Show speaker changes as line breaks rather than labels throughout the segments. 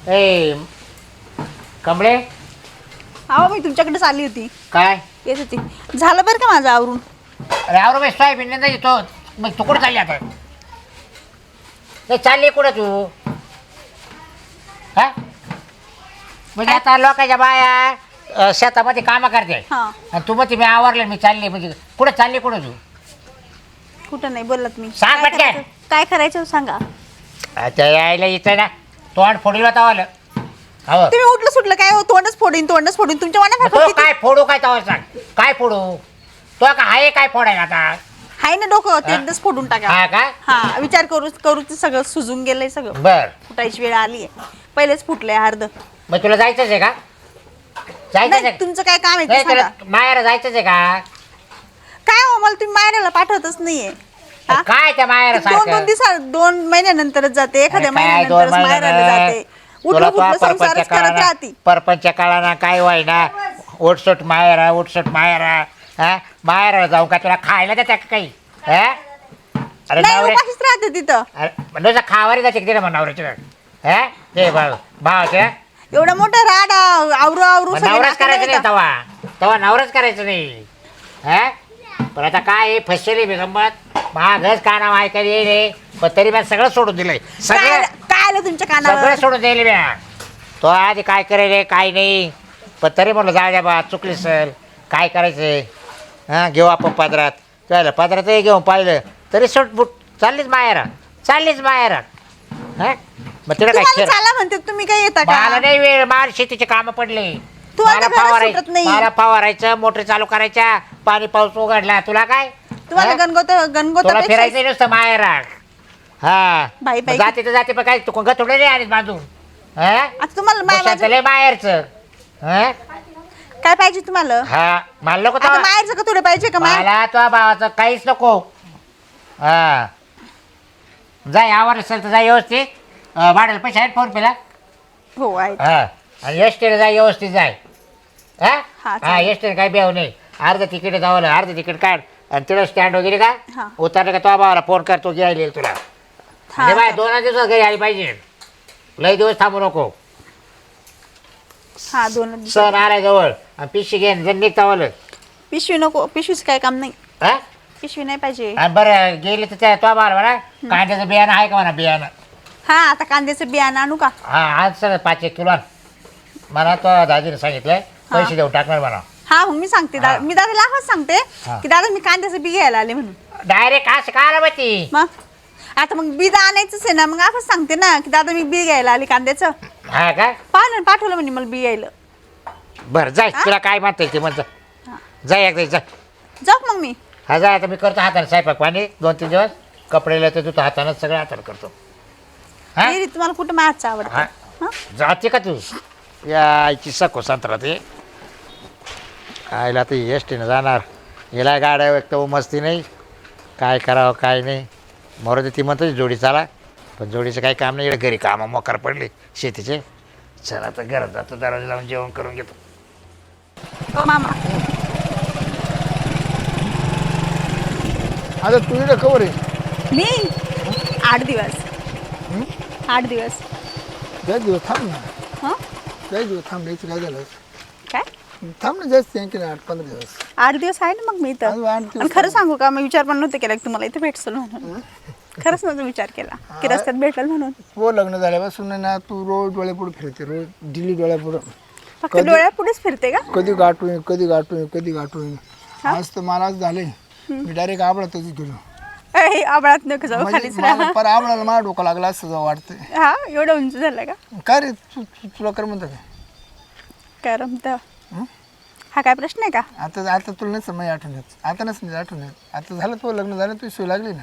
ए कमळे
अहो मी तुमच्याकडेच आली होती,
काय
येत होती. झालं बरं का माझं आवरून.
अरे आवर बाई साहेब इंडियन येतो मग तू कुठं चालली आता नाही चालली कुठं तू हा म्हणजे आता लोकांच्या बाया शेतामध्ये कामं करते
हा
आणि तू मग मी आवरले मी चालले म्हणजे कुठं चालली कुठं तू
कुठं नाही बोलत मी.
सांग
काय
पटकन.
करायचं? काय करायचं सांगा.
त्या यायला इथं ना तोंड फोडील होता आलं हो
तुम्ही उठलं सुटलं काय हो, तोंडच फोडीन तुमच्या मनात
तो काय फोडू काय तवा सांग काय फोडू तो का आहे काय फोडायला आता
हाय ना डोकं ते एकदाच फोडून टाका.
हा का
हा विचार करू करू ते सगळं सुजून गेलंय सगळं.
बर
फुटायची वेळ आली आहे. पहिलेच फुटलंय अर्ध.
मग तुला जायचंच आहे का जायचंच
नाही
आहे
तुमचं काय काम आहे ते
नाही
सांगा.
तुला मायाला जायचंच आहे का
काय हो मला तुम्ही मायराला पाठवतच नाहीये. हा?
काय त्या मायाला
दोन दिवस 2 महिन्यानंतरच जाते, एखाद्या महिन्यानंतरच मायराला जाते. उठलं
तुला
उठलं संसारच करत राहते.
परपंच काळाना काय व्हायना ओटसोट मायरा हा मायरा जाऊ का तुला खायला देत्या का काही हा अरे
नाही
नवरे
उपाशीच राहते तिथं.
अरे म्हणजे खावारी जाते किती मग नवऱ्याच्या हा ते भावाच्या
एवढा मोठा राड आवरू आवरू सगळे
नवराच
नाकाला
करायचं नाही
येतात.
तवा नवराच करायचं नाही हा पण आता काय फसले मी गंमत महागच काना ऐकायला येईल पण तरी मी सगळं सोडून दिलंय
काय
सगळं
काय आलं तुमच्या
सगळं
कानावर.
सोडून दिले मी तो आधी काय करेल काय नाही पण तरी म्हणलं जाऊ द्या बा चुकली सर काय करायचंय हां घेऊ आपण पदरात त्याला पदरातही घेऊन पाहिलं तरी सुटबुट चाललीच मायरा हां मग तिला काय
तुम्हाला
खेळ
चाला म्हणते तुम्ही काय येता
मला
का.
नाही वेळ मार शेतीचे कामं पडले
तुम्हाला घरच सुटत नाही.
मला फवारायचं मोटर चालू करायच्या पाणी पाऊस उघडला तुला काय
तुम्हाला
हा?
गणगोत
तुला फिरायचं नुसतं मायरा हा
बाई, बाई.
जाते तर जाते पण काय तू थोडं नाही आणि बांधून हा
आता तुम्हाला
लय माहेरचं हा
काय पाहिजे तुम्हाला.
हा मला नको
आता
तो-
माहेरचं का थोडं पाहिजे का माहेर.
मला तो भावाचं काहीच नको हा जाय आवर असेल तर जाय व्यवस्थित भाड्याला पैसे आहेत फोन पेला
हो आहे.
हा आणि एस टीला जाय व्यवस्थित जाय हा
हा,
हा
चालेल.
एस टीला काही बेव नाही अर्ध तिकीट जावं अर्ध तिकीट काढ आणि तिला स्टँड वगैरे का
हा.
उतरलं का तो भावाला फोन कर तो घ्यायला येईल तुला
हा,
म्हणजे बाय
चालेल.
2 दिवसात घरी आली पाहिजे लय दिवस थांबू नको
हा 2 दिवस.
सण आलाय जवळ आणि पिशी घेऊन जण निघतावलं
पिशवी नको, पिशवीच काय काम नाही.
हा
पिशवी नाही पाहिजे.
आणि बरं गेले तर त्या तो मार म्हणा कांद्याचं बियाणं आहे का म्हणा बियाणं
हा आता कांद्याचं बियाणं आणू का.
हा आज सर 5 किलो आण. मला तो दाजीने सांगितलंय पैसे देऊन टाकणार म्हणा
हा मग मी सांगते मी दादाला आवाज सांगते
हा.
की दादा मी कांद्याचं बी घ्यायला आले म्हणून.
डायरेक्ट असं का आला माहिती
मग आता मग बी आणायचंच आहे ना, मग आवाज सांगते ना की दादा मी बी घ्यायला आले कांद्याचं.
हा का
पाठवलं म्हणे मला बी यायला.
बरं जाय
हा?
तुला काय म्हणता ते म्हणतं
हा.
जाय एकदा जा
जाऊ मग मी.
हा जाय आता मी करतो हाताने स्वयंपाक पाणी 2-3 दिवस कपडे तर तू हातानेच सगळं हाताने करतो हा
हे तुम्हाला कुठं मागचं
हा.
आवडतं. हा?
जाते का तू या आईची सको संत्रा ते आईला तर एस टीनं जाणार हिला गाड्या एक तर मस्ती नाही काय करावं काय नाही मोर ती म्हणतो जोडी चाला पण जोडीचं काही काम नाही इकडे घरी कामं मोकार पडले शेतीचे चला तर घरात जातो दरवाजा लावून जेवण करून घेतो
हो, मामा
आता तू इकडे कवर आहे
मी 8 दिवस 8 दिवस.
जास्त दिवस थांब ना
हा
जास्त दिवस थांब यायचं काय झालं
काय
थांब ना जास्त आणखी 8-15 दिवस
8 दिवस आहे ना मग मी इथं.
अजून 8 दिवस
आणि खरं सांगू का मी विचार पण नव्हते केला की तुम्हाला इथे भेटसल म्हणून. खरंच नव्हतं विचार केला की रस्त्यात भेटेल म्हणून.
हो लग्न झाल्यापासून ना तू रोज डोळ्यापुढे फिरते रोज दिल्ली डोळ्यापुढं
फक्त डोळ्या पुढेच फिरते का.
कधी गाठून आज तर मला आज झाले मी डायरेक्ट आबळातच गेलो
ए, आभाळात नको जाऊ
म्हणजे
खालीच
मला
राहा.
पर आबळाला मला डोकं लागला असं जाऊ वाटतंय
हा एवढं उंच झालं का.
काय रे तुला कर म्हणतं काय
करमत हा काय प्रश्न आहे का.
आता तुला नाही समज आठवण येत आता नाही आठवण येत आता झालं तो लग्न झालं तुझी सोय लागली ना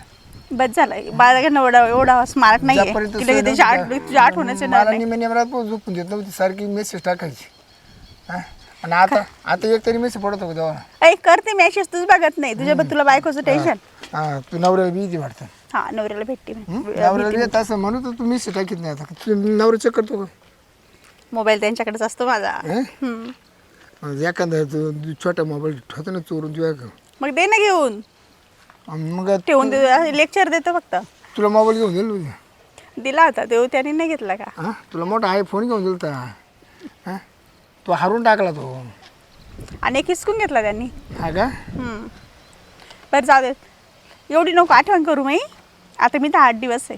बस झालं बाळाकडनं एवढा स्मार्ट नाहीये
ज्यापर्यंत
की
सोय
लगेच
नव्हती
तुझ्या आठवणच येणार
मला
नाही.
निम्या निमरात झोपून देत नव्हती सारखी मेसेज टाकायची हा? आणि आता एक तरी मेसेज पडत होता तेव्हा
ऐ करते मॅसेज तुझ बघत नाही तुला बायकोचं टेन्शन.
हा तू नवऱ्याला बिझी वाटतं
हा नवऱ्याला भेटते
नवऱ्याला येत असं म्हणून तर तू मेसेज टाकीत नाही आता तू नवरा चेक करतो का
मोबाईल त्यांच्याकडेच असतो माझा.
एखादा तू छोटा मोबाईल ठेवतो ना चोरून तुझ्या
मग दे ना घेऊन
मग
ठेवून लेक्चर देतो फक्त.
तुला मोबाईल घेऊन देईल
दिला होता तो, त्याने नाही घेतला का?
हां तुला मोठा आयफोन घेऊन दिलता हां तो हारून टाकला तो.
आणि एक हिसकून घेतला त्यांनी.
हा का
बरं जाऊ देत, एवढी नको आठवण करू मी. आता मी तर 8 दिवस आहे.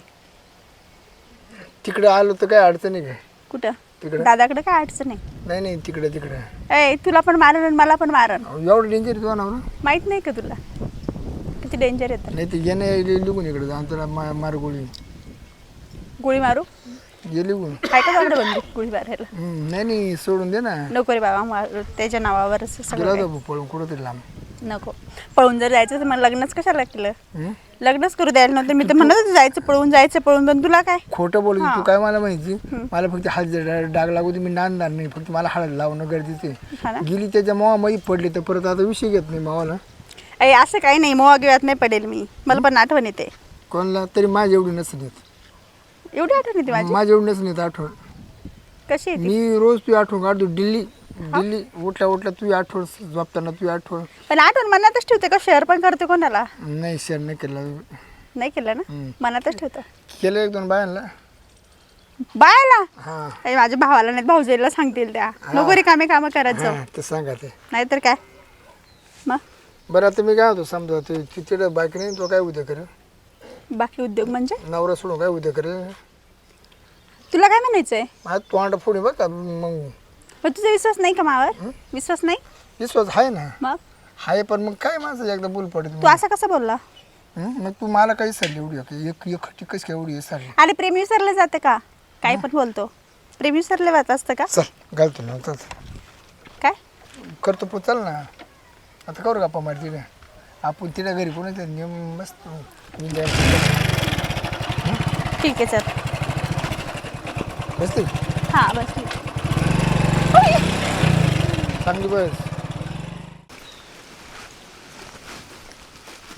तिकडे आलो तर काय अडचण आहे काय?
कुठं?
तिकडं.
दादाकडे काय अडचण आहे?
नाही नाही तिकडे तिकडे
ए तुला पण मारण आणि मला पण मारण.
एवढं डेंजर तुझा नवरा?
माहित नाही का तुला किती डेंजर येतं?
नाही ते येणे लिहून इकडे जाऊन तुला मार गोळी
गोळी मारू?
ये लिहून.
काय का चांगलं बंदूक गोळी मारायला?
नाही नाही सोडून दे ना.
नको रे बाबा, त्याच्या नावावर असं
गेला
सगळं
होता पळून कुठं तरी लांब.
काही. नको पळून जर जायचं तर मला लग्नच कशाला केलं?
हं?
लग्नच करू द्यायला नव्हतं. मी तर म्हणत होते जायचं पळून, पण तुला काय?
खोटं बोलू तू काय मला माहिती. मला फक्त हळद डाग लागू दे, मी नांदणार नाही. फक्त मला हळद लावणं गरजेचं
हा
आहे.
ना?
गेली त्याच्या मोहामध्ये पडली तर परत आता विषय घेत नाही मावाला.
अय असं काही नाही, मोहा गिळ्यात नाही पडेल मी. मला पण आठवण येते.
कोणाला तरी माझी एवढी नसून येत.
एवढी आठवण येते माझी?
माझी एवढी नसून येत आठवण.
कशी येते?
मी रोज तू आठवण काढतो. दिल्ली उठल्या उठल्या तू आठवण, झोपताना तू आठवण.
पण आठवण मनातच ठेवते का? शेअर पण करते कोणाला?
नाही शेअर नाही केलं.
नाही केलं ना? मनातच ठेवतं.
केलं एक दोन बायांना.
बायला
हां
अरे माझ्या भावाला नाही, भाऊजीला सांगतील त्या. नको रे कामं करत जाऊ.
हां ते सांगा ते.
नाहीतर काय मग.
बरं आता मी काय होतो समजा ते तिथे बाकी नाही तो काय उद्या करे
बाकी उद्योग म्हणजे?
नवरा सोडून काय उद्या करे.
तुला काय म्हणायचंय?
आज तोंड फोडी बघ का मग.
पण तुझा विश्वास नाही का मावर? विश्वास नाही?
विश्वास आहे ना.
मग
आहे पण मग काय माझं एकदा बोल पडत.
तू असा कसा बोलला?
मग तू मला काही सरली एवढी एक कस काय एवढी सरली.
अरे प्रेम विसरलं जाते का? काही पण बोलतो. प्रेम विसरले जात असतं का?
चल घालतो ना चल
काय
करतो पो चल ना. आता करू गप्पा मार तिथे आपण तिला घरी कोणी नियम मस्त
ठीक आहे चल.
बसते
हां बस ठीक.
चांगली बस.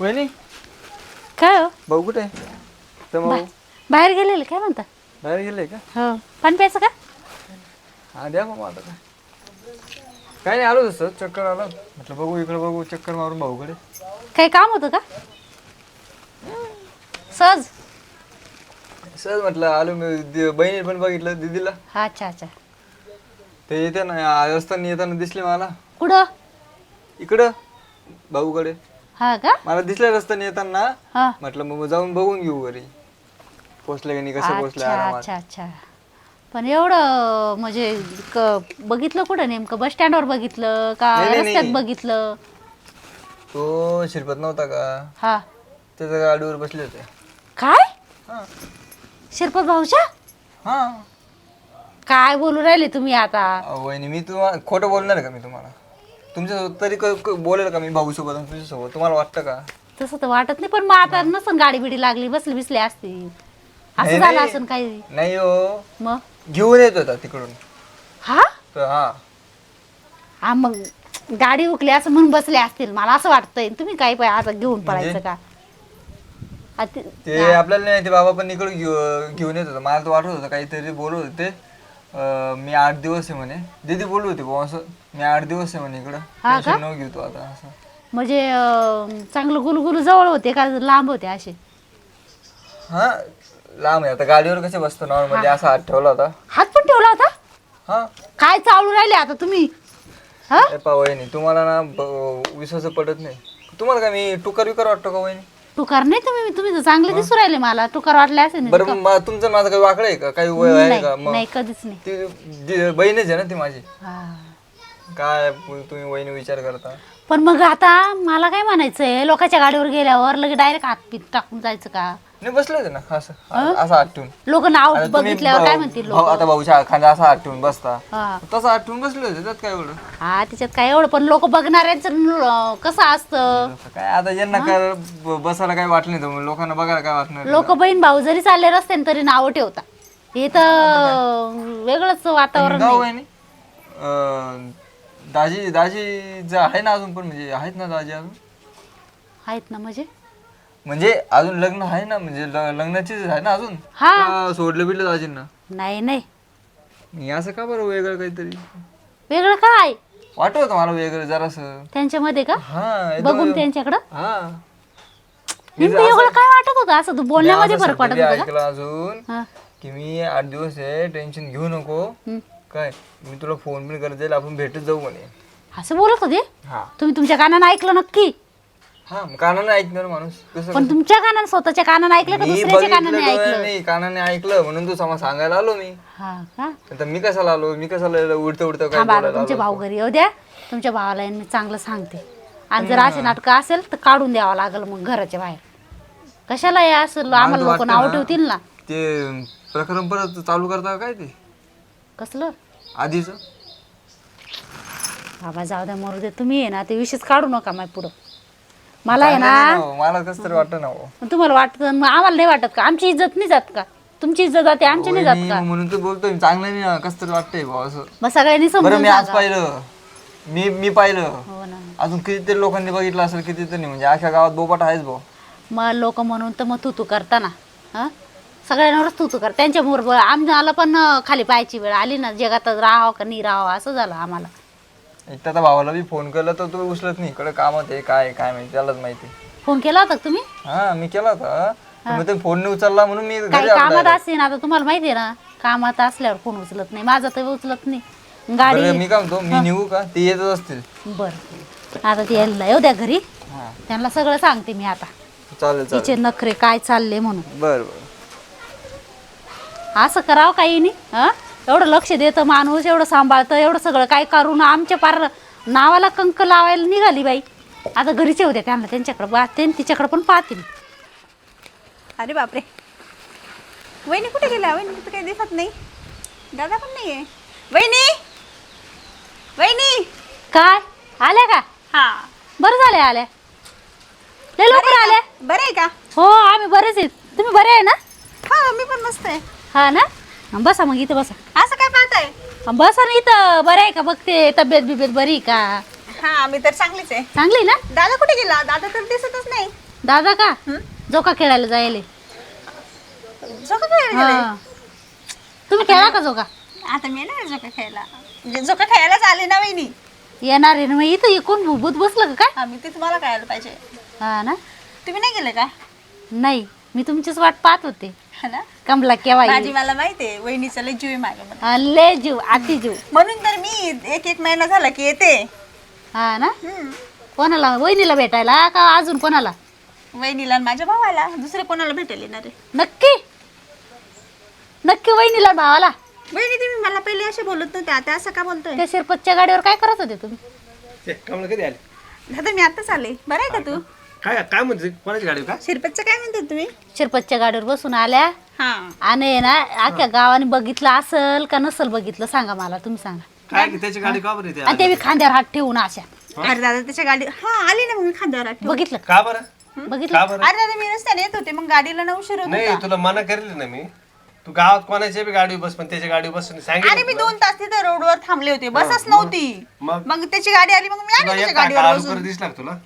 वहिनी
काय हो?
भाऊ कुठे आहे? तर मग
बाहेर गेलेले काय म्हणता?
बाहेर गेले का?
हो. पाणी प्यायचं का?
हा द्या मग आता काय नाही आलो तसं चक्कर आला म्हटलं बघू इकडे बघू चक्कर मारून भाऊकडे.
काही काम होतं का? सहज.
सहज म्हटलं आलो मी बहिणी पण बघितलं दीदीला
अच्छा अच्छा.
ते येते ना रस्त्याने येताना दिसले मला
कुठं?
इकडं भाऊकडे.
हा का?
मला दिसल्या रस्त्याने येताना
हा.
म्हटलं मग जाऊन बघून घेऊ घरी पोचले का नाही कसं पोचले
अच्छा
आरामात.
अच्छा अच्छा. पण एवढं म्हणजे बघितलं कुठं नेमकं? बस स्टँडवर बघितलं का
नाही, नाही,
रस्त्यात
नाही.
बघितलं?
तो शिरपत नव्हता का
हा.
त्याच्या गाडीवर बसले होते.
काय?
हा
शिरपत भाऊच्या?
हा
काय बोलू राहिले तुम्ही आता?
वहिनी मी तुम्हाला खोटं बोलणार आहे का? मी तुम्हाला तुमच्यासोबत तरी बोलेल का मी भाऊसोबत आणि तुझ्यासोबत? तुम्हाला वाटतं का?
तसं तर वाटत नाही, पण मग आता नसन गाडी बिडी लागली बसली बिसली असती असं
नाही,
झालं
नाही.
असं काही.
नाही हो
मग
घेऊन येत होता तिकडून.
हा
तर हा
हा मग गाडी उकली असं म्हणून बसले असतील, मला असं वाटतंय. तुम्ही काय पाय आता घेऊन पडायचं का?
ते आपल्याला नाही ते बाबा पण इकडून घेऊन येत होता. मला तर वाटत होतं काहीतरी बोलत होते. मी 8 दिवस आहे म्हणे. दीदी बोलू होते भाऊ असं मी 8 दिवस आहे म्हणे इकडं.
हा का?
न घेतो आता असं.
म्हणजे चांगलं गुलगुलू जवळ होते का लांब होते असे?
हा लांब आहे. आता गाडीवर कसे बसतो नॉर्मली असा हात ठेवला होता.
हात पण ठेवला होता?
हा
काय चावळू राहिले आता तुम्ही? हा
वहिनी तुम्हाला ना विश्वास पडत नाही. तुम्हाला काय मी टुकार विकार वाटतो का वहिनी?
टुकार नाही तुम्ही तर चांगले दिसू राहिले मला. टुकार वाटले असे नाही.
बरं तुमचं माझं काही वाकडं आहे का? काही वय आहे का? मग
नाही कधीच नाही.
ती बहीणच आहे ना ती माझी.
हा.
काय तुम्ही वहिनी विचार करता?
पण मग आता मला काय म्हणायचंय, लोकांच्या गाडीवर गेल्यावर लगे डायरेक्ट हात पीत टाकून जायचं का?
नाही बसले होते ना असं असं हात ठेवून.
लोक नाव
आता तुम्ही
बघितल्यावर काय म्हणतील लोक?
आता भाऊच्या खांदा असा हात ठेवून बसता
हा
तसं हात ठेवून बसले होते. त्यात काय एवढं?
हा त्याच्यात काय एवढं, पण लोक बघणाऱ्यांचं कसं असतं.
काय आता ज्यांना काय बसायला काय वाटलं नाही तर मग लोकांना बघायला काय वाटणार?
लोक बहीण भाऊ जरी चालले रस्त्याने तरी नावं ठेवता. हे तर वेगळंच वातावरण
गाव
आहे.
आहे नी. दाजी आहे ना अजून पण म्हणजे आहेत ना दाजी अजून?
आहेत ना
म्हणजे अजून लग्न आहे ना म्हणजे लग्नाचीच आहे ना अजून?
हा.
का सोडलं बिडलं दाजींना?
नाही नाही
मी असं का बरं वेगळं काहीतरी
वेगळं काय
वाटत होतं मला वेगळं जरासं.
त्यांच्यामध्ये का?
हा एकदम
बघून त्यांच्याकडं
हा
नेमकं एवढं काय वाटत होतं असं तू बोलण्यामध्ये
मी असं
फरक वाटत
शब्द
होता
ऐकलं अजून
का?
की मी 8 दिवस आहे टेन्शन घेऊ नको काय मी तुला फोन बिन करत जाईल आपण भेटत जाऊ म्हणे.
असं बोलत होते
हा
तुम्ही तुमच्या कानानं ऐकलं नक्की
हा कानाने ऐकणार माणूस कसं
पण तुमच्या कानानं स्वतःच्या कानानं ऐकलं का
मी
दुसऱ्याच्या कानाने
बघितलं
ऐकलं
डोळ्यांनी, कानाने ऐकलं म्हणून तू सांगायला आलो मी.
हा का
आता मी कशाला आलो मी कशाला उडतं उडतं काय
थांबा आता
बोलायला
तुमचे
आलो?
भाऊ घरी येऊ द्या तुमच्या भावाला मी चांगलं सांगते आणि जर अशी नाटकं असेल तर काढून द्यावं लागेल मग घराच्या बाहेर कशाला हे असं आम्हाला लोक नाव ठेवतील ना.
ते प्रकरण परत चालू करता काय ते
कसलं
आधीच
बाबा जाऊ द्या मरू दे तुम्ही आहे ना ते विषयच काढू नका माझ्या पुढं मला आहे ना
मला कसं तरी वाटतं ना हो.
तुम्हाला वाटतं मग आम्हाला नाही वाटत का आमची इज्जत नाही जात का तुमची इज्जत जाते आमची नाही जात
वहिनी,
का
म्हणून तर बोलतोय चांगलं नाही कसं तरी वाटतंय भाऊ असं.
मग सगळ्यांनी
बरं
समजून
मी आज
सांगा.
पाहिलं मी पाहिलं
हो ना
अजून कितीतरी लोकांनी बघितलं असेल कितीतरी नाही म्हणजे अख्या गावात बोबाट आहेच भाऊ.
मग लोक म्हणून तर मग तुतू करताना हा सगळ्यांवरच तुतू कर त्यांच्याबरोबर आम्हाला पण खाली पाहायची वेळ आली ना जगात राहावं का नाही राहावं असं झालं आम्हाला.
एक तर आता भावाला बी फोन केला तर तो उचलत नाही इकडे कामात आहे काय माहिती त्यालाच माहिती.
फोन केला होता का तुम्ही
हा मी केला होता मग ते फोन नाही उचलला म्हणून मी घरी
काही
आलो
कामात
direct.
असेल आता तुम्हाला माहिती आहे ना कामात असल्यावर फोन उचलत नाही माझा तर उचलत नाही गाडी
बरं, मी काय म्हणतो मी निघू का ते येतच असतील.
बरं आता ते यायला येऊ द्या घरी
हा
त्यांना सगळं सांगते मी आता
चालेल
तिचे
चालेल
नखरे काय चालले म्हणून
बरं बरं
असं करावं काही नाही हं एवढं लक्ष देतं माणूस एवढं सांभाळतं एवढं सगळं काय करून आमच्या पार नावाला कंक लावायला निघाली बाई. आता घरीच येऊ द्या त्यांना त्यांच्याकडे पाहते आणि तिच्याकडे पण पाहते मी.
अरे बापरे वहिनी कुठे गेल्या वहिनी तिथं काही दिसत नाही दादा पण नाही आहे. वहिनी वहिनी
काय आल्या का
हा
बरं झालं आल्या लय लवकर आल्या.
बरं आहे का?
हो आम्ही बरेच आहेत तुम्ही बरे आहे ना.
हा मी पण मस्त आहे.
हा ना बसा मग इथं बसा.
असं काय पाहताय?
बसा ना इथं बरं आहे का बघते तब्येत बिब्येत बरी आहे का
हा मी तर चांगलीच आहे.
चांगली ना.
दादा कुठे गेला? दादा तर दिसतच नाही.
दादा का जोका खेळायला जायले.
झोका खेळायला गेले?
हा तुम्ही खेळा का जोका
आता मी येणार झोका खेळायला म्हणजे झोका खेळायलाच आले ना वहिनी.
येणार आहे ना मग इथं एकूण भूत बसलं का काय.
हा मी ते तुम्हाला कळायला पाहिजे.
हा ना
तुम्ही नाही गेले का?
नाही मी तुमचीच वाट पाहत होते
हा ना
कमला केव्हा
माझी
येईल.
मला माहिती आहे वहिनीचा लय जीव आहे माझ्यामध्ये.
हा, लय जीव अति जीव.
म्हणून तर मी एक महिना झाला की येते.
हा ना
हम्म.
कोणाला वहिनीला भेटायला का अजून कोणाला.
वहिनीला आणि माझ्या भावाला दुसरे कोणाला भेटेल येणार आहे.
नक्की नक्की वहिनीला भावाला.
वहिनी तुम्ही मला पहिले असे बोलत नव्हते आता असं का बोलतोय?
त्या शिरपतच्या गाडीवर काय करत होते तुम्ही.
ते कमला कधी आले
दादा मी आताच आले. बरं आहे का तू?
काय म्हणते कोणाची गाडी का
शिरपतचं काय म्हणतात तुम्ही?
शिरपतच्या गाडीवर बसून आल्या
हा
आणि ना अख्ख्या गावाने बघितलं असल का नसल बघितलं सांगा मला तुम्ही सांगा.
काय की त्याची गाडी का बरं येते
आणि ते बी खांद्यावर हात ठेवून अशा
अरे दादा त्याच्या गाडी हा आली ना मग मी खांद्यावर आठ ठेवून.
बघितलं
का बरं
बघितलं.
का बरं
अरे दादा मी रस्त्याने येत होते मग गाडीला ना उशीर होत
नाही
होता.
तुला मना करेल ना मी तू गावात कोणाच्या बी गाडी बस पण त्याच्या गाडी बस
अरे
सांगितलं
मी 2 तास तिथे रोडवर थांबले होते बसच नव्हती.
मग
मग त्याची गाडी आली मग मी आले
तुला
त्याच्या
एक
गाडीवर
आलू
बसून.
कर दिसला का तुला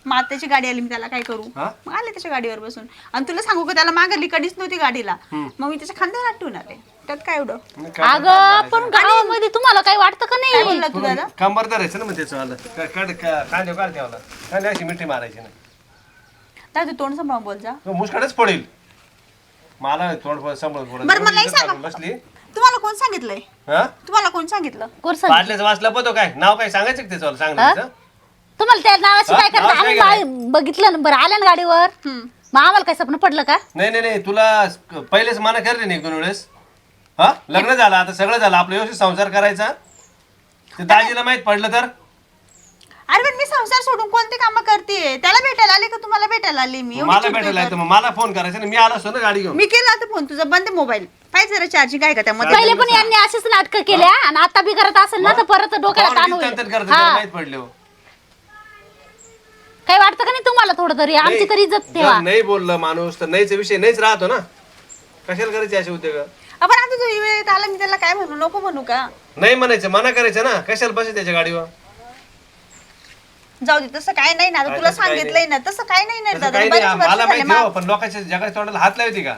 मग त्याची गाडी आली मी त्याला काय करू
हा?
मग आले त्याच्या गाडीवर बसून आणि तुला सांगू का त्याला मागली कधीच नव्हती गाडीला मग मी त्याच्या खांद्यावर ठेवून आले त्यात काय एवढं
नाही, काय
अगं पण गावामध्ये तुम्हाला काही वाटतं का
काय
नाही.
बोलला तू दादा?
कंबर धरायचं ना मग त्याचं आलं कांदे काढ ठेवला कांदे अशी मिठी मारायची ना
दादा तू तोंड सांभाळून बोल जा.
तो मुसकडच पडेल मला थोडं सांभाळून
बरं मला नाही
थोडं
सांगा
बसली
तुम्हाला कोण सांगितलंय?
हा
तुम्हाला कोण सांगितलं?
कोर्स
पाटल्याचं वाचलं पतो काय नाव काय सांगायचं का त्याचं सांगण्याचं
तुम्हाला त्या नावाशी
हा?
काय करता
नाव काय
आम्ही बघितलं ना बरं आल्या ना गाडीवर मग आम्हाला काय स्वप्न पडलं का.
नाही तुला पहिलेच मना करले नाही कोण वेळेस हा लग्न झालं आता सगळं झालं आपलं व्यवस्थित संसार करायचा ते दाजीला माहित पडलं तर
अरे पण मी संसार सोडून कोणते काम करते? त्याला भेटायला आले का तुम्हाला भेटायला आले मी? एवढी
मला
चिडतोय
भेटायला
तर.
येतं मग मला फोन करायचा ना मी आलो असतो ना गाडी घेऊन
मी केला आता फोन तुझा बंद मोबाईल पाहिजे जरा चार्जिंग आहे का त्यामध्ये?
पहिले पण यांनी अशीच नाटकं केल्या आणि आता बी करत असेल ना तर परत डोक्याला ताण होईल.
करत
हा.
माहित पडले हो.
काही वाटतं का नाही तुम्हाला थोडं तरी आमची
नाही,
तरी इज्जत
जर
ठेवा.
नाही बोललं माणूस तर नाहीच विषय नाहीच राहतो ना कशाला करायचे असे उद्योग
आपण आता जो वेळेत आला मी त्याला काय म्हणू नको म्हणू का?
नाही म्हणायचं मना करायचं ना कशाला बसायचं त्याच्या गाडीवर
जाऊ दे तसं काय नाही ना आता
काय
तुला
तसं काही
सांगितलंय ना तसं काय नाही ना
तसं
दादा
काही
बरेच
नाही
वर्ष
मला
झाले
माहिती हो
मग.
पण लोकांच्या जगाच्या तोंडाला हात लावते का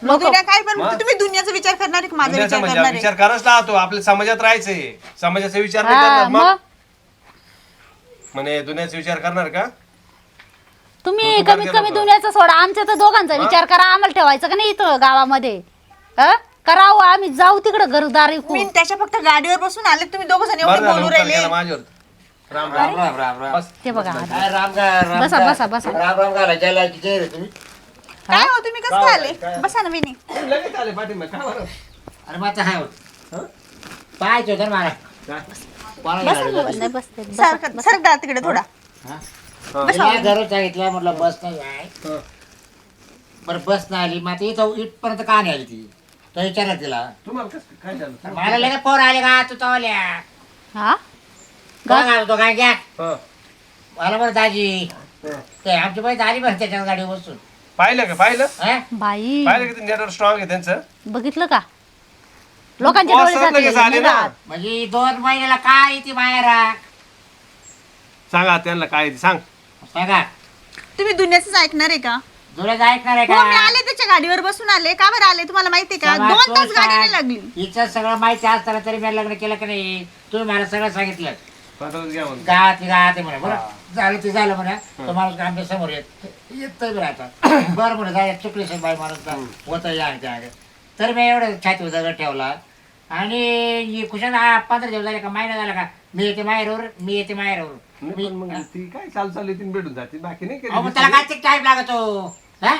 मग दुनिया काय पण
मग?
तुम्ही दुनियाचा विचार करणार आहे का माझा
दुनियाचा
विचार
म्हणजे
करणार आहे?
विचार करायच राहतो आपल्या समाजात राहायचंय समाजाचा विचार नाही
हा,
करणार मग
मग
म्हणे दुनियाचा विचार करणार का
तुम्ही कमीत कमी दुनियाचा सोडा आमच्या तर दोघांचा विचार करा आम्हाला ठेवायचं का नाही इथं गावामध्ये करावं आम्ही जाऊ तिकडं घरदारी
मी त्याच्या फक्त गाडीवर बसून आले तुम्ही दोघ जण एवढे
बरं झालं
बोलू
उपकार
राहिले
केला माझ्यावर. राम
राम
राम
राम राम राम
बस
ते बघा आता.
काय राम गा-
बसा
राम
बसा बसा
राम राम घाला जय जय रे तुम्ही
काय हो तुम्ही कसं काय आले बसा ना वहिनी
लगेच आले पाठीमागे काय बरं
अरे मग आता हा पाहायचं होतं ना मला कोणाला
बसा
गाडी
ना,
नाही बसते
सारखं सरक तिकडे थोडा
हा?
बसा
तिला घरून सांगितलं म्हटलं बस नाही आहे बरं बस नाही आली मग आता इथं इथपर्यंत का नाही आली ती तो विचारला तिला
तुम्हाला कसं काय झालं
मला लगेच पोर आले का तू तवल्या
हा
तो काय घ्या
हं.
मला बरं दाजी ते आमची बाई आली बरं त्याच्या गाडी बसून
पाहिलं का पाहिलं
हा?
बाई
पाहिलं किती नेटवर्क स्ट्रॉंग आहे त्यांचं
बघितलं का लोकांचे डोळे
बॉस लगेच आले
जाते
ना
म्हणजे 2 महिन्याला काय ती मायरा
सांगा त्यांना काय आहे ते सांग
सांगा
तुम्ही दुनियाच ऐकणार आहे का
तुला ऐकणार आहे
हो मी
का
आले त्याच्या गाडीवर बसून आले का बरं आले तुम्हाला माहिती का
समाज
2 तास
तो
गाडी
काय?
नाही लागली
हिचं सगळं माहिती असताना तरी मी लग्न केलं की नाही तुम्ही मला सगळं सांगितलं
पत्रच घ्या म्हणून.
गावात आहे म्हणा बरं झालं ते झालं म्हणा तो माणूस आमच्या समोर येतोय बरं आता बरं म्हणा जाय चुकली सर बाई माणूस होतं या त्या तर मी एवढं छाती दगड ठेवला आणि कुशाल 15 दिवस झाले का महिना झाला का मी येते माहेरवर
नाही, पण मग ती काय चालू तीन भेटून जाते बाकी नाही
अहो, मग
केली.
त्याला काय टाईम लागतो हा?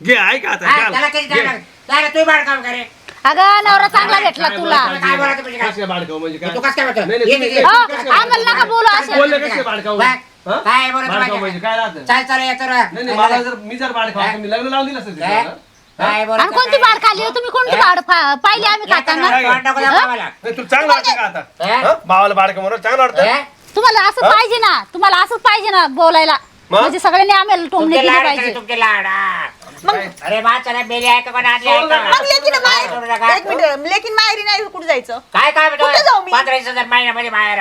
घे ऐक आता
हा,
चाल.
त्याला किती
घे.
टाईम लागतो त्याला तुम्ही बाळ काम करे
अगं नवरा चांगला भेटला
काय
तुला
बोलायचं
काय बोलायचं म्हणजे काय?
कसं बाळकाव म्हणजे काय
तू कसं काय म्हणतो?
नाही, नाही,
ये,
तुम्ही-
ये,
हो,
कसं काय
आम्हाला नका बोलू असं
बोलले कसे बाळकाव
काय?
हं?
काय बोलत
बाळकाव म्हणजे काय राहतं
चाल चाल येतो रे.
नाही नाही मला जर मी जर बाळकाव असतं, मी लग्न लावून दिलं असतं
काय?
तिला.
काय बोलत
आणि कोणती बाड खाल्ली हो? तुम्ही कोणती बाड पाहिली आम्ही खाताना
काय? नाही तुला चांगलं वाटतं का आता
हं?
हं? भावाला बाळका म्हणून चांगलं वाटतं
तुम्हाला असं पाहिजे ना तुम्हाला असंच पाहिजे ना बोलायला
मग?
म्हणजे सगळ्यांनी आम्हाला टोमणे केले पाहिजे
तुमचे लाड अरे मा चला बेली आहे का कोण आणली आहे का?
मग लेकीन
काय सोडू नका.
एक मिनिट लेकीन माहेरी नाही कुठे जायचं
काय काय
कुठे जाऊ मी?
15,000 महिन्यामध्ये बाहेर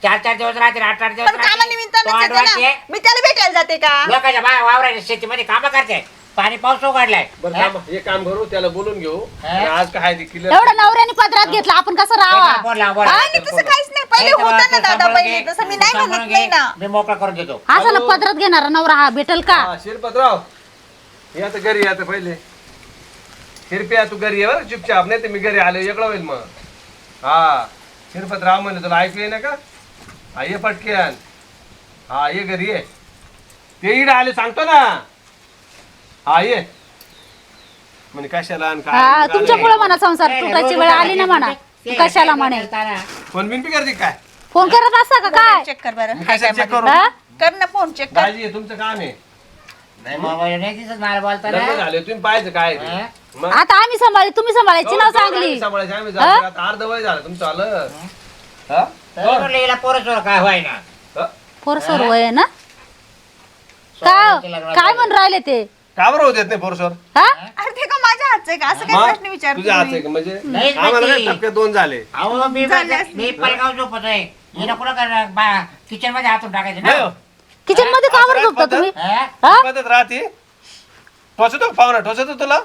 4 दिवस राहते 8 दिवस
पण कामानिमित्तानं येते ना. मी त्याला भेटायला जाते का
लोकांच्या वावराच्या शेतीमध्ये काम करते पाणी पाऊस उघडलाय
बरं थांब, हे काम करू त्याला बोलून घेऊ आणि आज काय आहे ते clear
एवढं नवऱ्याने पदरात घेतला आपण कसं राहावा
बोला बोला
आणि तसं काहीच नाही पहिले होतं ना दादा पहिले तसं मी नाही म्हणत नाही ना
मी मोकळा करून देतो
असं ना पदरात घेणारा नवरा हा भेटल का
हा, शिरपतराव हे आता घरी ये आता पहिले शिरप्या तू घरी ये बरं चुपचाप नाही तर मी घरी आले वेगळं होईल मग हा शिरपतराव म्हणले तुला ऐकू ये ना का हा ये पटक्यान हा ये घरी ये ते इड आले सांगतो ना हा ये म्हणे कशाला आणि
हा
काय
तुमच्यामुळे म्हणा संसार तुटायची वेळ आली ना म्हणा कशाला म्हणे
फोन बिन बी करते काय
फोन करत असता का काय
चेक कर बरं
कशा चेक करू
हा?
कर ना फोन चेक कर
दाजी हे तुमचं काम आहे
नाही मोबाईल नाही दिसत मला बोलताना
लग्न झाले तुम्ही पाहायचं काय आहे
हा?
ते. मग
आता आम्ही सांभाळी तुम्ही सांभाळायची नाव चांगली
सांभाळायचं आम्ही जातो. आता अर्ध वय झालं तुमचं आलं हा?
हिला पोरं काय व्हाय ना
हा?
पोर सर्व आहे ना काय म्हणून राहिले ते
का बरं होत येत नाही पोरसवर
हा
अरे ते का माझ्या हातचं आहे का असं काय
मग
प्रश्न विचारतो
तुझ्या हात आहे
तुम्ही?
का म्हणजे
नाहीच
आम्हाला
माहिती.
काय टप्प्यात 2 झाले
अहो मी
झाले असतील.
मी पलगाव झोपतोय हिला कुठं करणार किचन मध्ये हातून टाकायचं
नाही
ना
हो.
किचन मध्ये का बरं
असं
झोपता
काय
तुम्ही
हा?
हा?
पद्धत राहते टोचतो पाहुणा टोचतो तुला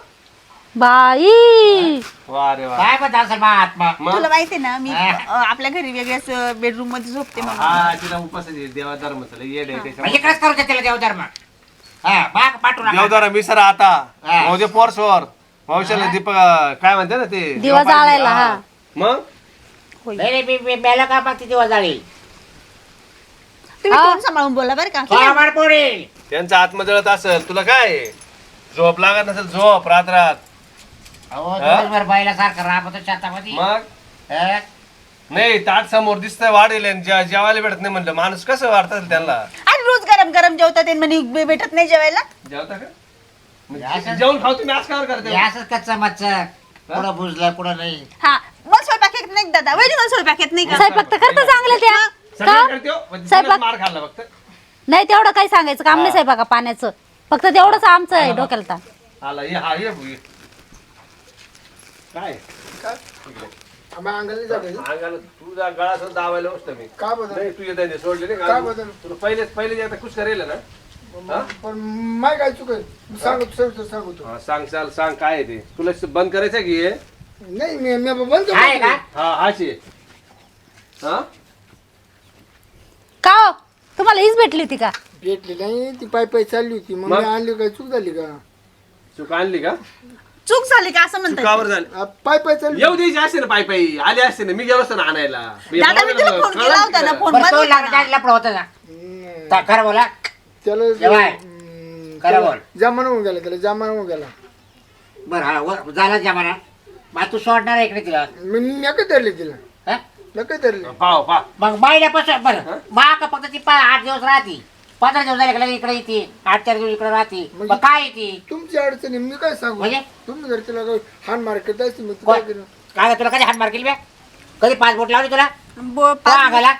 बाई
वा रे वा
काय म्हणता असेल मा आत्मा
मग
तुला माहिती ना मी
हा.
आपल्या घरी वेगळ्याच बेडरूम मध्ये झोपते म्हणून
हा तिला उपास आहे, देवा धर्माचं येड आहे
म्हणजे
त्याच्यामुळे.
इकडेच करू दे त्याला देवधर्म हा माग पाठवू नका
देवदारा मिसर आता
हा.
भाऊजे पोरसवर भविष्याला दीपक काय म्हणते ना ते
दिवा जाळायला हा
मग
नाही नाही, मी मेला का पाहते दिवस झाली
तुम्ही
हा.
फोन सांभाळून बोला बरं का
सोमवार पोरी
त्यांचा आत्मा जळत असेल तुला काय आहे? झोप लागत नसेल झोप रात्रात
अहो दिवसभर बाईला सारखं राबतो शेतामध्ये
मग
हा?
नाही ताट समोर दिसतंय वाढेल आणि जेवायला भेटत नाही म्हणलं माणूस कसं वाढतात त्यांना
आणि रोज गरम गरम जेवतात आणि म्हणे भेटत नाही जेवायला
जेवता का
असं-
जेवण खाऊ तुम्ही आज काय करते
हे असंच कच्चा मच्छर कुठं बुजलं कुठं नाही
हा मग स्वयंपाक येत नाही दादा वहिनी मला स्वयंपाक येत नाही का
स्वयंपाक तर करता चांगलं त्या
सगळं
का
करते हो, पण
स्वयंपाक-
तिनेच मार खाल्ला फक्त
नाही तेवढं काही सांगायचं काम नाही साहेब पाण्याचं फक्त तेवढंच आमचं आहे डोक्याला ताण.
आला ये हा ये ये. काय
आम्ही अंगाली जाते
अंगाला तुझा गळा सुद्धा दाबायला बसतो मी
का बदल
नाही तुझे त्याने सोडले नाही
काय
का
बदल?
तुला पहिले एकदा खुश करेल ना हा?
पण माय काय चुक सांगतो सविस्तर सांगतो
हा, सांग चाल सांग काय आहे ते तुला बंद करायचं की हे?
नाही मी बंद
आहे का
हा हाशी हा
का हो? तुम्हाला हीच भेटली होती का
भेटली नाही ती पाय चालली होती मग मी आणली काय चूक झाली का
चूक आणली का
चूक झाली का असं म्हणताय
चुकावर झाली
पाय चालली
येऊ द्यायची असते ना पायी आले असते ना मी गेलो असतो ना आणायला
दादा मी तुला फोन केला होता ना फोन
बरं तो
मध्ये
लपड होता ना तर खरं बोला
त्याला
जेवाय. खरं बोल.
जमाना होऊन गेला त्याला जमाना होऊन गेला
बरं हा झाला जमाना मग तू सोडणार आहे इकडे तिला
मी काय धरली तिला
हा?
मी काय धरली
पाव पा
मग महिन्यापासून बरं मा का फक्त ती 8 दिवस राहती 15 दिवस झाले का लगेच इकडे येते 8-4 दिवस इकडे राहते मग काय येते
तुमची अडचणी मी काय सांगू
म्हणजे?
तुम्ही जर तिला हान मार्केट असते मग ती
कोण?
काय केलं
काय तुला कधी हात मार केली बे कधी पासपोर्ट लावली तुला तो
पाच
आगाला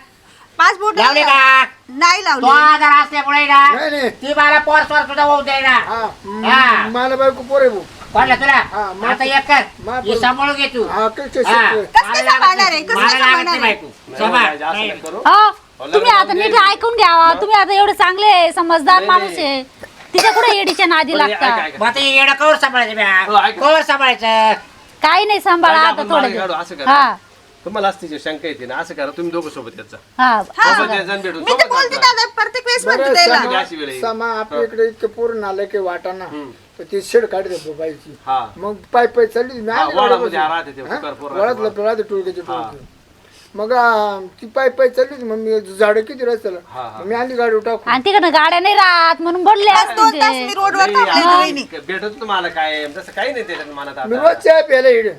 पासपोर्ट
लावले का
नाही
तो
लावले
आजार असल्यामुळे ना
नाही नाही
ती मला पोरस्वर सुद्धा होऊ दे ना
हा
हा.
मला बायको पोरे भाऊ
कोणला तुला
हा, मा-
आता एक कर
मा-
हे सांभाळून घे तू
हा कसं
हा.
शक्य?
कसं काय सांभाळणार आहे? कसं
मला
काय
लागत
सांभाळणार
नाही
आहे?
बायको. सांभाळ. नाही.
करू
हो तुम्ही आता नीट ऐकून घ्यावा तुम्ही आता एवढे चांगले समजदार माणूस आहे तिच्या कुठे येडीच्या नादी लागता
मग आता हे येडं कवर सांभाळायचं
हो,
बॅ
ऐक.
कवर सांभाळायचं
काही नाही सांभाळा
नाही,
आता
आपण मागे
थोडं
काढू, असं
दिवस.
करा.
हा
तुम्हाला असते शंका येते ना असं करा तुम्ही दोघं सोबत याचा
हा
सोबत यायचं आणि भेटून
मी तर
सोबत
बोलते
जायचं.
दादा प्रत्येक वेळेस
बरं,
म्हणते त्याला
समा- अशी वेळ येईल.
समा आपल्या इकडे इतके पूर्ण आलं की वाटाणा तर ते शेड काढत होतो बाईची
हा
मग पाय चालली मी
हा,
आणली
वाडामध्ये
गाडीपासून.
राहते ते
हा?
सुकार पोरं
वळातलं
राहते.
राहते टोळक्याचे
हा.
टोळके मग ती पाय चालली होती. मग मी झाडं किती रस्त्याला
हा, हा.
मग मी आणली गाडी टाकून
आणि तिकडनं गाड्या नाही राहत म्हणून बोलले
आज
असतील
2 तास
ते.
मी रोडवर
नाही,
थांबले
आता
वहिनी.
भेटत तुम्हाला काय तसं काही नाही त्याच्यात मनात
मी
आता
रोज चहा प्यायला इकडे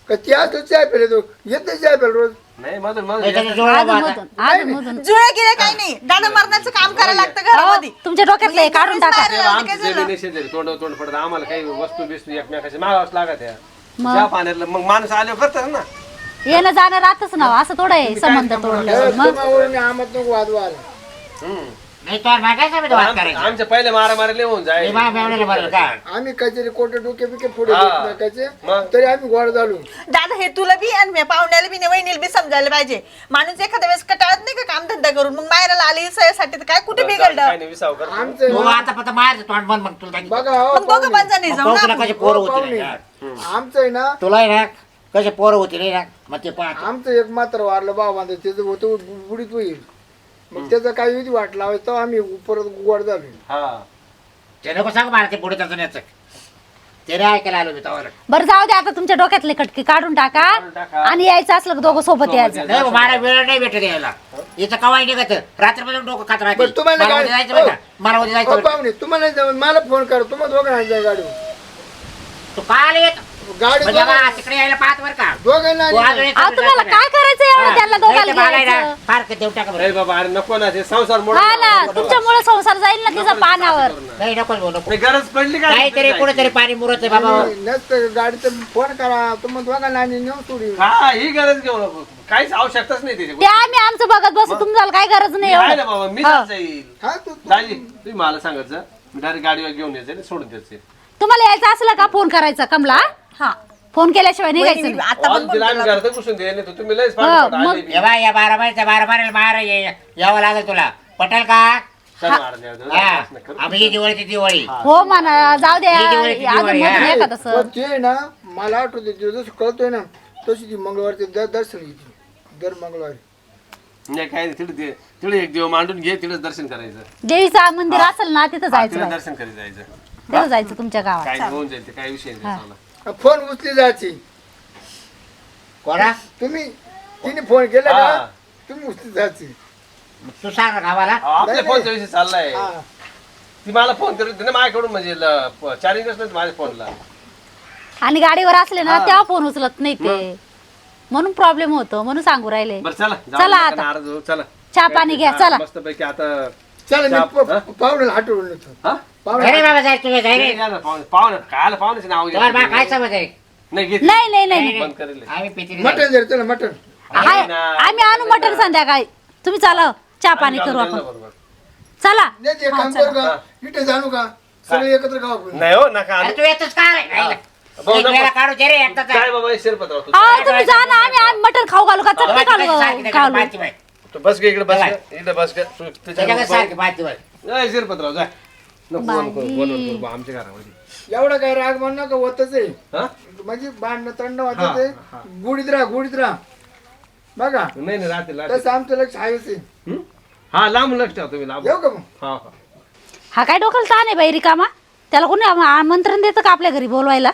का त्या तो चहा प्यायला तो येत नाही चहा प्यायला रोज
नाही मधून मधून
त्याच्यात
यायचं.
जोडा
अजून
बा आता.
मधून अजून मधून
जुळे गेले काही नाही दादा मरणाचं काम करायला लागतं घरामध्ये
हो, तुमच्या डोक्यातलं हे काढून टाका
बाहेर आलं, काय
आमची
झालं?
जमीन शेजारी तोंड तोंड पडत आम्हाला काही वस्तू बिस्तू एकमेकाच्या मागावंच लागत आहे
मग?
चहा पाण्यातलं मग माणूस आल्यावर करतात ना
येणं जाणं राहतच ना असं थोडं आहे संबंध तोडलं मग
तुम्हाला आमत नको वाद व्हायला
हम्म.
नाही तो मला काय सांगितलं वाद करायचं
आमच्या पहिले मारामारी होऊन
मी
जाईल
माझ्या मेवण्याला बरं का
आम्ही काहीतरी कोटे डोके बिके पुढे
हा.
टाकायचे
मग?
तरी आम्ही गोड झालो
दादा हे तुला बी आणि पाहुण्याला बी वहिनीला बी समजायला पाहिजे माणूस एखाद्या वेळेस कटाळत नाही का काम धंदा करून मग मायराला आली सयासाठी तर काय कुठे बिघडलं
काय नाही विसाव करतो
आमचं
तू आता पता मार तोंड बंद मग तुला सांगितलं.
बघा हो
मग दोघं पण जणी
मग
जाऊ
तुला
ना
कसे पोरं
हो,
होती
पाहुणे.
नाही का?
आमचं आहे ना
तुला आहे ना कसे पोरं होती नाही ना मग ते पण आता.
आमचं एक मात्र वारलं बाबा त्याचं होतं बुडीत होईल मग त्याचा काही विधी वाट लावायचं तेव्हा आम्ही परत गोड झालो
हा
ते नको सांग मला ते पुढे त्याचं न्यायचं ते नाही ऐकायला आलो मी तवाला
बरं जाऊ दे आता तुमच्या डोक्यातले खटके काढून टाका
टाका.
आणि यायचं असलं की दोघं सोबत यायचं
नाही मला वेळ नाही भेटत यायला याचं कवाय निघत रात्रपासून डोकं खात राहते
बरं, तुम्हाला
मला
काय-
उद्या जायचं बरं का? मला उद्या जायचं
अहो,
बरं का?
पाहुणे तुम्हाला नाही जमत, मला फोन करा तुम्हाला दोघांना गाडी
तू काल येत
गाडी
म्हणजे बा, तिकडे यायला पाहत बरं का
दोघांना
तू
आणि-
अजून एक
अहो तुम्हाला
जायचं
काय करायचं
हा.
एवढं त्यांना
नाही
दोघांना
तर मला आहे ना,
घ्यायचं?
फार का देऊ टाका बरं.
अरे बाबा अरे नको ना ते संसार मोड
हा ना तुमच्यामुळे संसार जाईल ना तिचा पानावर
नाही नको बोलू नको.
गरज पडली काय
काहीतरी कुठेतरी पाणी मुरत आहे बाबा
आणि नसतं गाडीचं फोन करा तुम्हाला दोघांना आणि नेऊन सोडी
हा ही गरज घेऊ नको काहीच आवश्यकताच नाही त्याची
ते आम्ही आमचं बघत बसू तुम्हाला काय गरज नाही
आहे ना
एवढं
बाबा मी
हा.
जाईल
हा तू
दाजी तुम्ही मला सांगायचं मी डायरेक्ट गाडीवर घेऊन यायचं आणि सोडून द्यायचं
तुम्हाला यायचं असलं का फोन करायचा कमला
हा
फोन केल्याशिवाय निघायचं
वहिनी,
नाही.
आता पण
तिला आम्ही घरात घुसून दे नाही तर तुम्ही लयच
हा,
पाठोपाठ
मग-
आले बी.
या बाय या 12 महिन्याला मार यावं लागेल तुला पटेल का
चल महाराज, जाऊ दे,
हा
असं नका करू.
आम्ही दिवाळी ती दिवाळी
हो म्हणा जाऊ द्या
ही दिवाळी,
अजून
दिवाळी,
मधून
हा.
एखादं सर
पण ते ना मला आठवते ते जसं कळतोय ना तशी ती मंगळवारची दर्शन घेते दर मंगळवारी
नाही काय नाही तिथे तिथे एक दिवस मांडून घे तिथेच दर्शन करायचं
देवीचं मंदिर असेल ना तिथं जायचं
तिथे
बाई.
दर्शन करीत जायचं
तिथं जायचं तुमच्या गावात
काय नाही होऊन जाईल ते काय विषय नाही
हा.
चांगला.
फोन उचली जायची
कोणा
तुम्ही तिने फोन केला
हा.
का तुम्ही उचली जायची
तू सांग ना गावाला
आपल्या
नाही,
फोनचा विषय चाललाय
हा.
ती मला फोन करत होती ना माझ्याकडून म्हणजे चार्जिंगच नाही माझ्या फोनला
आणि गाडीवर असले ना तेव्हा फोन उचलत नाही ते म्हणून प्रॉब्लेम होतो म्हणून सांगू राहिले
बरं चला जाऊ
चला
नका
आता.
नाराज होऊ, चला
चहा पाणी घ्या,
हा,
चला.
मस्तपैकी आता
चला
हा?
मी पाहुण्याला हटवून येतो
हा
घरी बाबा जाय तुझ्या
घरी
घरी
या ना, पाहुणे कायला पाहुण्याचे नाव
तुम्हाला
घेतलं?
बा काय समज आहे
नाही घेत
नाही नाही नाही
बंद करेल
आम्ही पिती
मटन जर चला मटन
हाय, आम्ही आणू मटण संध्याकाळी तुम्ही चला चहा पाणी करू आपण चला
नाही ते काम करू का इथे जाणू का सगळे एकत्र खाऊ आपण
नाही हो नका
अरे तू येतोच काय
भाऊ,
एक वेळा
नको.
काढू दे रे एकदाच
काय बाबा हे शिरपतराव तू
हा तुम्ही जा ना आम्ही मटण खाऊ घालू का चटणी घालू
तू बस गे इकडे बस गे, इकडे बस गे. तू त्याच्या
सारखी बाती बाय
नाही शिरपतराव जाय नको फोन करू बोलवून करू बा आमच्या घरामध्ये
एवढा काय राग म्हणू नका होतच आहे
हा
म्हणजे भांडणं तंड वाटत आहे गुडीत राहा बघा
नाही नाही राहते
तसं आमचं लक्ष आहेच आहे
हा लांब लक्ष ठेवा तुम्ही लांब
येऊ का मग
हा हा
हा काय डोक्याला ताण आहे बाई रिकामा? त्याला कोणी आमंत्रण देतं का आपल्या घरी बोलवायला?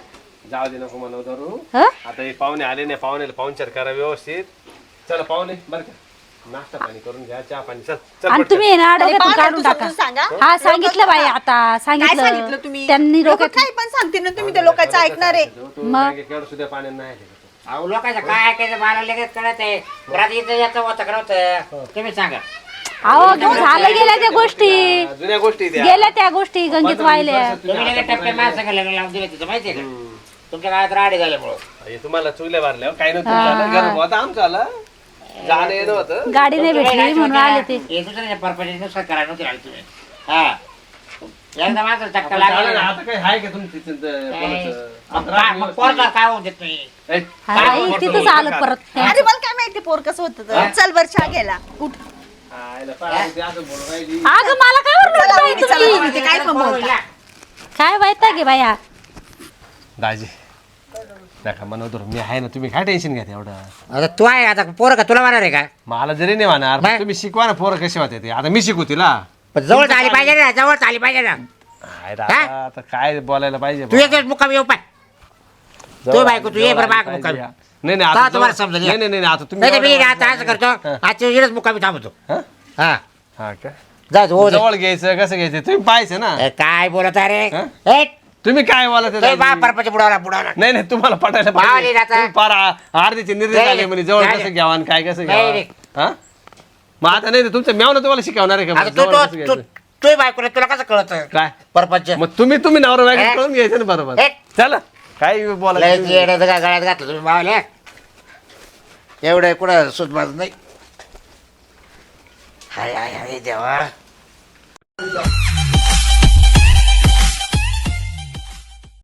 जाऊ दे नको म्हणू धरू.
हं?
आता हे पाहुणे आले नाही, पाहुण्याला पाहुणचार करा व्यवस्थित. चला पाहुणे बरं का, नाश्ता पाणी करून घ्या, चहा पाणी. चल चल
आणि
पटकन.
तुम्ही आहे ना डोक्यातून
पाहुणे
काढून
तू
टाका.
समजून सांगा.
हा सांगितलं बाई आता
काय सांगितलं
सांगितलं
तुम्ही?
त्यांनी
लोकं
डोक्यात
काही पण सांगते ना तुम्ही त्या लोकांचं ऐकणार आहे.
तू
मग?
बँकेत केवढं सुद्धा पाण्यात नाही आले.
अहो लोकांचं काय ऐकायचं मला लगेच कळत आहे. घरात इथं याचं होतं करत तुम्ही सांगा.
अहो झालं गेल्या त्या गोष्टी
जुन्या गोष्टी द्या.
गेल्या त्या गोष्टी गंगेत वाहिल्या.
तुम्ही लगेच टप्प्या माणसं लग्न लावून दिले तिथं माहितीये का? तुमच्या काळात राडे झाल्यामुळं.
हे तुम्हाला चुगल्या मारल्या काही नव्हतं झालं. घर होता आमचं आलं जाणं येणं होतं.
गाडी नाही भेटली म्हणून आले ते.
हे दुसऱ्याच्या परपंचाची नुसतं करायला नव्हती राहिली तुम्ही. हा एकदा माझा चक्का
झालं
लागला
ना,
ना.
आता काही आहे का तुमची कोणाचं?
मग पोरगा काय होऊन देत नाही.
ए,
हा, तिथंच आलं परत.
अरे मला काय माहिती पोर कसं होतं तर. चल बर चहा घ्यायला उठ.
आयला पाहा, ते असं बोलून राहिली.
अगं मला काय
चला
ओरडत
वहिनी, चला
तुम्ही?
वहिनी, ते काय पण बोलता.
काय वायता गे बाया?
दाजी नका म्हणतो मी आहे ना, तुम्ही काय टेन्शन घ्या एवढं.
आता तू आहे आता पोरं का तुला मारणार आहे का?
मला जरी नाही म्हणणार पण
नाही.
तुम्ही शिकवा ना, पोरं कशी होते ते. आता मी शिकू तिला.
पण जवळ आली पाहिजे ना, जवळ आली पाहिजे ना.
आहे रे, आता काय बोलायला पाहिजे
तू एक मुक्काम येऊ पाय. तू बायको तू ये बरं माग मुक्कामी.
नाही नाही
आता
आता
तुम्हाला
जवळ-
समजेल.
नाही नाही नाही, आता
नाही तर मी
तुम्ही
आता असं करतो आजच्या वेळेस मुक्कामी थांबतो.
हा?
हा
हा का
जा हो दे.
जवळ घ्यायचं कसं घ्यायचं तुम्ही पाहायचं ना.
ए, काय बोलत आहे रे?
हा?
ए,
तुम्ही काय बोलत आहे,
तो बा
दाजी?
परपंच बुडावला बुडावला.
नाही नाही तुम्हाला पटायला
भाव
पाहिजे.
नाही जाता.
तुम्ही पार अर्धीचे निर्णय
नाही,
झाले म्हणे जवळ
नाही.
कसं घ्यावं आणि काय कसं
नाही,
घ्यावं. हा मग आता नाही तर तुमचं मेवणं तुम्हाला शिकवणार आहे का
आता
मग
तू
जवळ कसं
तू
घ्यायचं?
तू बायको तुला कसं कळत
काय
परपंच?
मग तुम्ही नवरा बायको
हे?
कळून घ्यायचं ना बरोबर.
हे?
चला काय
लय
बोलायचं
येडं का गळ्यात घातलं तुम्ही मावल्या? एवढं कुठं सुटमाज नाही. हाय हाय हाय देवा.